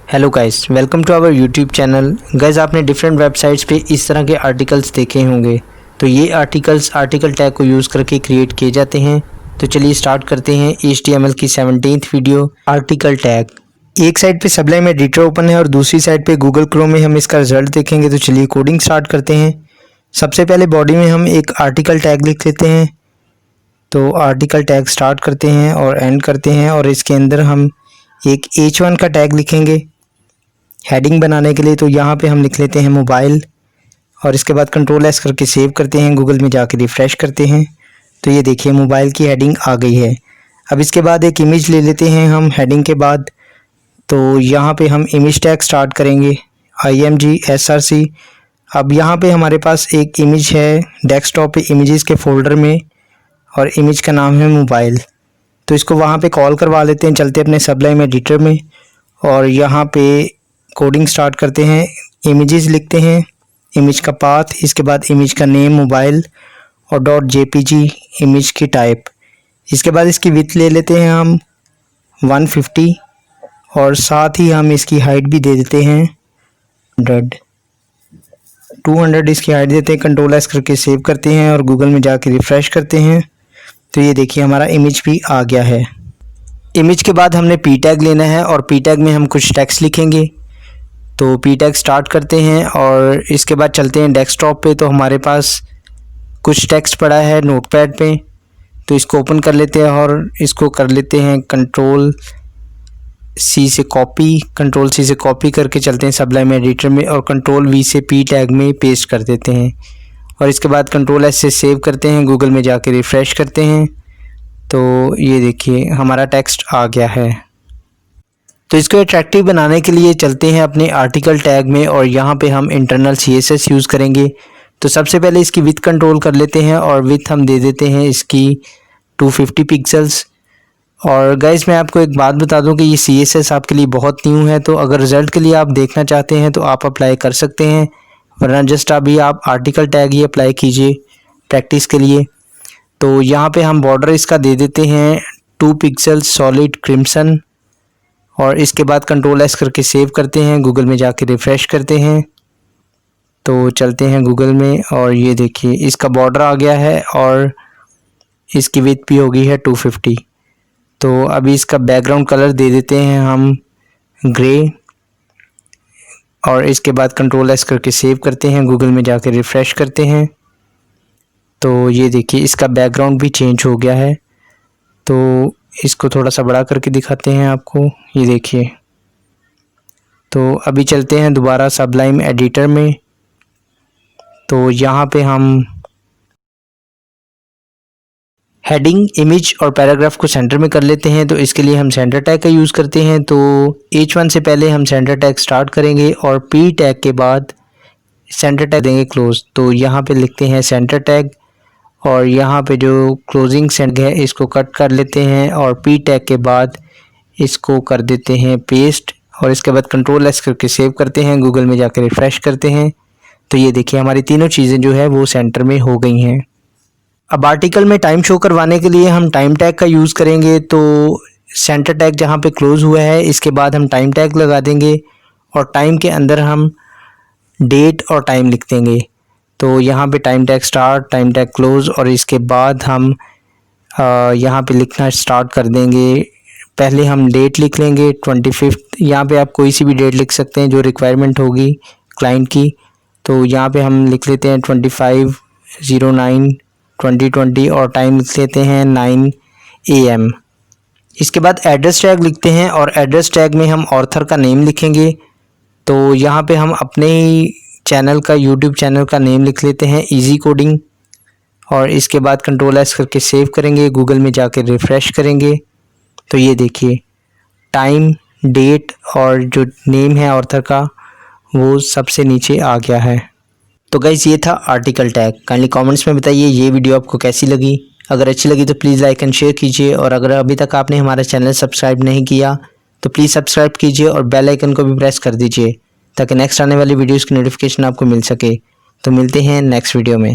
Hello guys, welcome to our YouTube channel. Guys, आपने different websites पे इस तरह के आर्टिकल्स देखे होंगे। तो ये आर्टिकल्स आर्टिकल टैग को यूज़ करके क्रिएट किए जाते हैं। तो चलिए स्टार्ट करते हैं HTML की 17th वीडियो, आर्टिकल टैग। एक साइड पे सबलाइम एडिटर ओपन है और दूसरी साइड पे गूगल क्रोम में हम इसका रिजल्ट देखेंगे। तो चलिए कोडिंग स्टार्ट करते हैं। सबसे पहले बॉडी में हम एक आर्टिकल टैग लिख लेते हैं। तो आर्टिकल टैग स्टार्ट करते हैं और एंड करते हैं और इसके अंदर हम एक H1 का टैग लिखेंगे हेडिंग बनाने के लिए। तो यहाँ पे हम लिख लेते हैं मोबाइल और इसके बाद Ctrl+S करके सेव करते हैं, गूगल में जाके रिफ़्रेश करते हैं। तो ये देखिए मोबाइल की हेडिंग आ गई है। अब इसके बाद एक इमेज ले लेते हैं हम हेडिंग के बाद। तो यहाँ पे हम इमेज टैग स्टार्ट करेंगे img src। अब यहाँ पे हमारे पास एक इमेज है डेस्कटॉप पे इमेजेस के फोल्डर में और इमेज का नाम है मोबाइल। तो इसको वहाँ पे कॉल करवा लेते हैं। चलते अपने सबलाइम एडिटर में और यहाँ पे कोडिंग स्टार्ट करते हैं। इमेजेस लिखते हैं, इमेज का पाथ, इसके बाद इमेज का नेम मोबाइल और .jpg इमेज की टाइप। इसके बाद इसकी विड्थ ले लेते हैं हम 150 और साथ ही हम इसकी हाइट भी दे देते हैं 200 इसकी हाइट देते हैं। Ctrl+S करके सेव करते हैं और गूगल में जाके रिफ़्रेश करते हैं। तो ये देखिए हमारा इमेज भी आ गया है। इमेज के बाद हमने p टैग लेना है और p टैग में हम कुछ टेक्स्ट लिखेंगे। तो p टैग स्टार्ट करते हैं और इसके बाद चलते हैं डेस्कटॉप पे। तो हमारे पास कुछ टेक्स्ट पड़ा है नोटपैड पे। तो इसको ओपन कर लेते हैं और इसको कर लेते हैं Ctrl+C से कॉपी करके चलते हैं सबलाइम एडिटर में और Ctrl+V से p टैग में पेस्ट कर देते हैं और इसके बाद Ctrl+S से सेव करते हैं, गूगल में जाके रिफ़्रेश करते हैं। तो ये देखिए हमारा टेक्स्ट आ गया है। तो इसको अट्रैक्टिव बनाने के लिए चलते हैं अपने आर्टिकल टैग में और यहाँ पे हम इंटरनल CSS यूज़ करेंगे। तो सबसे पहले इसकी विड्थ कंट्रोल कर लेते हैं और विड्थ हम दे देते हैं इसकी 250 पिक्सल्स। और गाइस मैं आपको एक बात बता दूं कि ये CSS आपके लिए बहुत न्यू है। तो अगर रिज़ल्ट के लिए आप देखना चाहते हैं तो आप अप्लाई कर सकते हैं, वरना जस्ट अभी आप आर्टिकल टैग ही अप्लाई कीजिए प्रैक्टिस के लिए। तो यहाँ पे हम बॉर्डर इसका दे देते हैं 2 पिक्सल्स सॉलिड क्रिम्सन और इसके बाद Ctrl+S करके सेव करते हैं, गूगल में जाके रिफ़्रेश करते हैं। तो चलते हैं गूगल में और ये देखिए इसका बॉर्डर आ गया है और इसकी विड्थ भी हो गई है 250। तो अभी इसका बैकग्राउंड कलर दे देते हैं हम ग्रे और इसके बाद Ctrl+S करके सेव करते हैं, गूगल में जाके रिफ़्रेश करते हैं। तो ये देखिए इसका बैकग्राउंड भी चेंज हो गया है। तो इसको थोड़ा सा बड़ा करके दिखाते हैं आपको, ये देखिए। तो अभी चलते हैं दोबारा सबलाइम एडिटर में। तो यहाँ पे हम हेडिंग, इमेज और पैराग्राफ को सेंटर में कर लेते हैं। तो इसके लिए हम सेंटर टैग का यूज़ करते हैं। तो H1 से पहले हम सेंटर टैग स्टार्ट करेंगे और p टैग के बाद सेंटर टैग देंगे क्लोज। तो यहाँ पे लिखते हैं सेंटर टैग और यहाँ पे जो क्लोजिंग टैग है इसको कट कर लेते हैं और p टैग के बाद इसको कर देते हैं पेस्ट और इसके बाद Ctrl+S करके सेव करते हैं, गूगल में जाकर रिफ़्रेश करते हैं। तो ये देखिए हमारी तीनों चीज़ें जो है वो सेंटर में हो गई हैं। अब आर्टिकल में टाइम शो करवाने के लिए हम टाइम टैग का यूज़ करेंगे। तो सेंटर टैग जहाँ पे क्लोज हुआ है इसके बाद हम टाइम टैग लगा देंगे और टाइम के अंदर हम डेट और टाइम लिख देंगे। तो यहाँ पे time tag start, time tag close और इसके बाद हम यहाँ पे लिखना स्टार्ट कर देंगे। पहले हम डेट लिख लेंगे 25। यहाँ पे आप कोई सी भी डेट लिख सकते हैं जो रिक्वायरमेंट होगी क्लाइंट की। तो यहाँ पे हम लिख लेते हैं 25/09/2020 और टाइम लिख लेते हैं 9 AM। इसके बाद एड्रेस टैग लिखते हैं और एड्रेस टैग में हम ऑथर का नेम लिखेंगे। तो यहाँ पे हम अपने ही चैनल का, यूट्यूब चैनल का नेम लिख लेते हैं इजी कोडिंग और इसके बाद Ctrl+S करके सेव करेंगे, गूगल में जाकर रिफ़्रेश करेंगे। तो ये देखिए टाइम, डेट और जो नेम है ऑथर का वो सबसे नीचे आ गया है। तो गाइस ये था आर्टिकल टैग। काइंडली कमेंट्स में बताइए ये वीडियो आपको कैसी लगी। अगर अच्छी लगी तो प्लीज़ लाइक एंड शेयर कीजिए और अगर अभी तक आपने हमारा चैनल सब्सक्राइब नहीं किया तो प्लीज़ सब्सक्राइब कीजिए और बेल आइकन को भी प्रेस कर दीजिए ताकि नेक्स्ट आने वाली वीडियोज़ की नोटिफिकेशन आपको मिल सके। तो मिलते हैं नेक्स्ट वीडियो में।